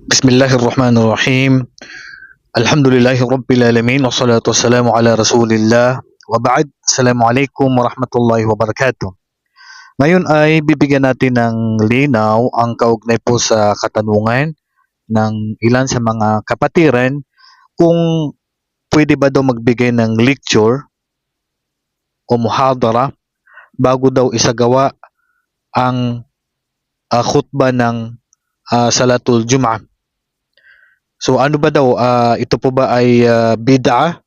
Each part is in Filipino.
Bismillahirrahmanirrahim. Alhamdulillahi Rabbil Alamin. Wassalatu wassalamu ala Rasulillah. Wa ba'd. Assalamualaikum warahmatullahi wabarakatuh. Ngayon ay bibigyan natin ng linaw ang kaugnay po sa katanungan ng ilan sa mga kapatiran kung pwede ba daw magbigay ng lecture o muhadara bago daw isagawa ang khutbah ng Salatul Jum'ah. So ano ba daw, ito po ba ay bid'ah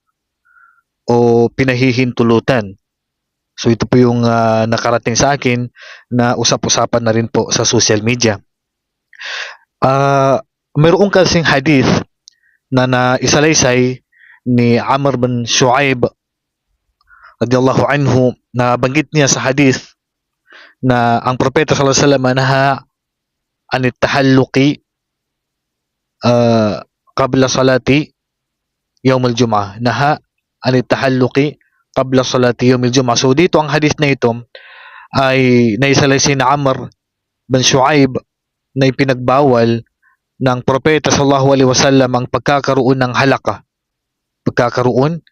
o pinahihintulutan? So ito po yung nakarating sa akin na usap-usapan na rin po sa social media. Mayroong kasing hadith na naisalaysay ni Amr bin Shu'aib radiyallahu anhu na banggit niya sa hadith na ang propeta sallallahu alaihi wasallam naha anit tahalluqi qabla salati yawm al-jum'ah, naha anit tahalluqi qabla salati yawm al-jum'ah. So dito ang hadith na ito ay naisalaysay na Amr bin Shu'aib na ipinagbawal ng propeta sallallahu alaihi wasallam ang pagkakaroon ng halaka. Pagkakaroon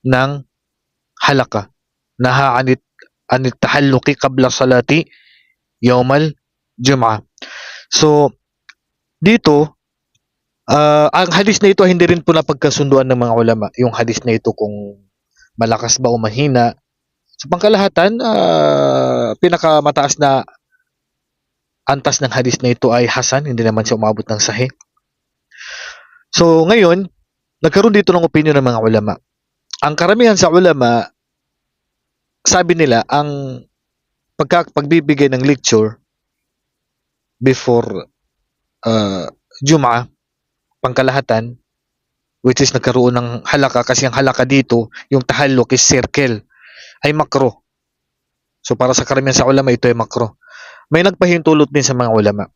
ng halaka. Naha anit tahalluqi qabla salati yawmal jum'ah. So dito ang hadis na ito hindi rin po napagkasunduan ng mga ulama. Yung hadis na ito kung malakas ba o mahina. Sa pangkalahatan, pinakamataas na antas ng hadis na ito ay hasan, hindi naman siya umabot ng sahih. So ngayon, nagkaroon dito ng opinion ng mga ulama. Ang karamihan sa ulama, sabi nila, ang pagbibigay ng lecture before Jum'ah, pangkalahatan, which is nagkaroon ng halaka, kasi ang halaka dito, yung tahalluk is circle, ay makro. So para sa karamihan sa ulama, ito ay makro. May nagpahintulot din sa mga ulama.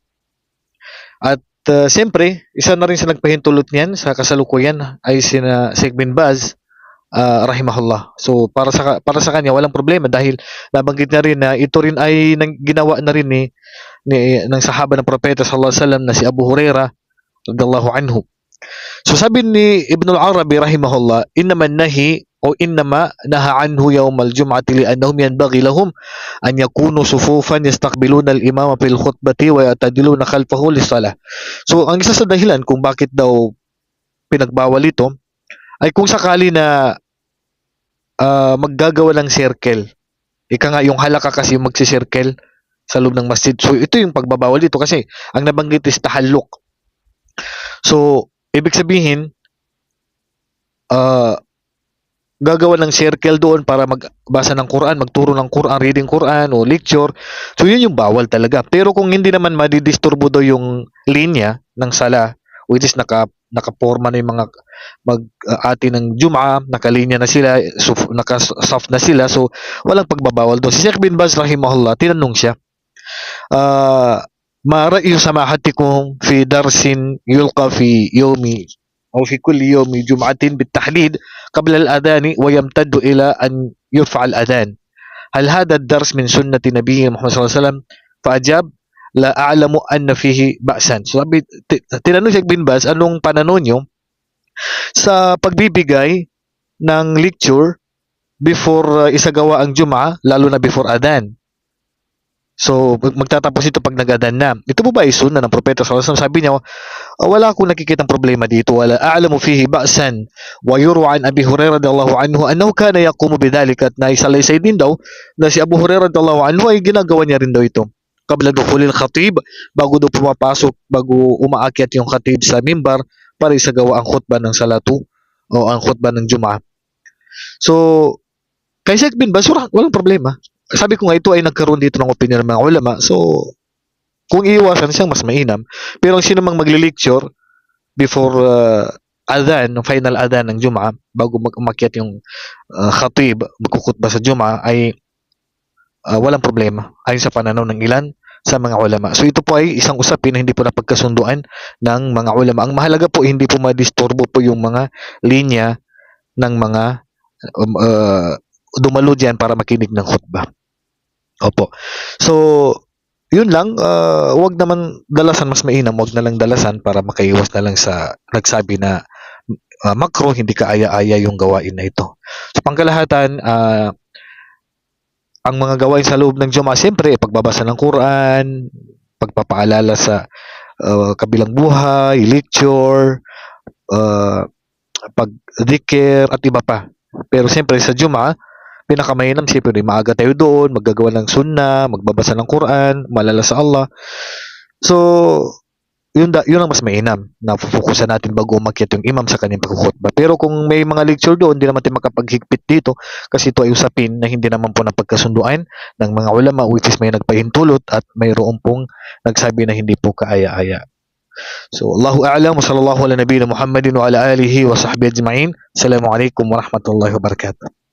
At siyempre, isa na rin sa nagpahintulot niyan sa kasalukuyan ay sina Sheikh bin Baz rahimahullah. So para sa kanya walang problema dahil nabanggit na rin na ito rin ay ginawa na rin ng sahaba ng propeta sallallahu alaihi wasallam na si Abu Hurairah radhiyallahu anhu. So sabi ni Ibn al-Arabi rahimahullah, innaman nahi o innama naha anhu yawm al-jum'ati li'annahum yanbaghi lahum an yakunu sufufan yastaqbiluna al-imama fil khutbati wa yatadiluna khalfahu lis-salah. So ang isa sa dahilan kung bakit daw pinagbawal ito ay kung sakali na maggagawa ng circle. Ika nga yung halaka kasi yung magsi-circle sa loob ng masjid. So ito yung pagbabawal dito kasi ang nabanggit is tahalluk. So ibig sabihin gagawa ng circle doon para magbasa ng Quran, magturo ng Quran, reading Quran o lecture. So yun yung bawal talaga. Pero kung hindi naman madidisturbo daw yung linya ng sala, which is nakaporma na yung mga mag-ati ng Jum'ah, nakalinya na sila, naka-soft na sila, so walang pagbabawal doon. Si Sheikh bin Baz rahimahullah, tinanong siya, ma ra'yu samahatikum fi darsin yulqa fi yawmi أو في كل يوم جمعة بالتحديد قبل الأذان ويمتد إلى أن يرفع الأذان هل هذا الدرس من سنة نبي محمد صلى الله عليه وسلم فأجاب لا أعلم أن فيه بأسا. So sabi, tinanong Sheikh bin Baz, anong pananaw nyo sa pagbibigay ng lecture before isagawa ang Jum'ah, lalo na before Adhan? So magtatapos ito pag nag-adhan na. Ito po ba ay sunna ng propeta sallallahu alaihi wasallam? Sabi niya, wala akong nakikitang problema dito. Wala a'lamu fihi ba'san. Wa yurwa an Abi Hurairah radhiyallahu anhu annahu kana yaqumu bidhalika, at naisalaysay din daw na si Abu Hurairah radhiyallahu anhu ay ginagawa niya rin daw ito. Qabla dukhulil khatib, bago daw pumapasok, bago umaakyat yung khatib sa mimbar para isagawa ang khutbah ng salatu o ang khutbah ng Jum'ah. So kay Sheikh bin Baz, walang problema. Sabi ko nga, ito ay nagkaroon dito ng opinion ng mga ulama. So kung iiwasan siyang mas mainam. Pero ang sino mang magli-lecture before adhan, final adhan ng Jum'ah, bago umakyat yung khatib, magkukutba sa Jum'ah, ay walang problema ayon sa pananaw ng ilan sa mga ulama. So ito po ay isang usapin na hindi po napagkasunduan ng mga ulama. Ang mahalaga po, hindi po madisturbo po yung mga linya ng mga dumalo dyan para makinig ng khutbah. Opo. So yun lang, wag naman dalasan, mas mainam wag na lang dalasan para makaiwas na lang sa nagsabi na makruh, hindi kaaya-aya yung gawain na ito. So pangkalahatan, ang mga gawain sa loob ng Juma'a, siyempre pagbabasa ng Quran, pagpapaalala sa kabilang buhay, lecture, uh, pagdikir at iba pa. Pero siyempre sa Juma'a, pinakamainam siyempre maaga tayo doon, maggagawa ng sunnah, magbabasa ng Quran, malala sa Allah. So, yun ang mas mainam na fokusan natin bago umakyat yung imam sa kanyang pagkukhutbah. Pero kung may mga lecture doon, hindi naman tayo makapaghigpit dito kasi ito ay usapin na hindi naman po napagkasunduan ng mga ulama, which is may nagpahintulot at mayroon pong nagsabi na hindi po kaaya-aya. So, Allahu a'lam wa sallallahu ala nabiyina Muhammadin wa ala alihi wa sahbihi ajma'in. Assalamualaikum warahmatullahi wabarakatuh.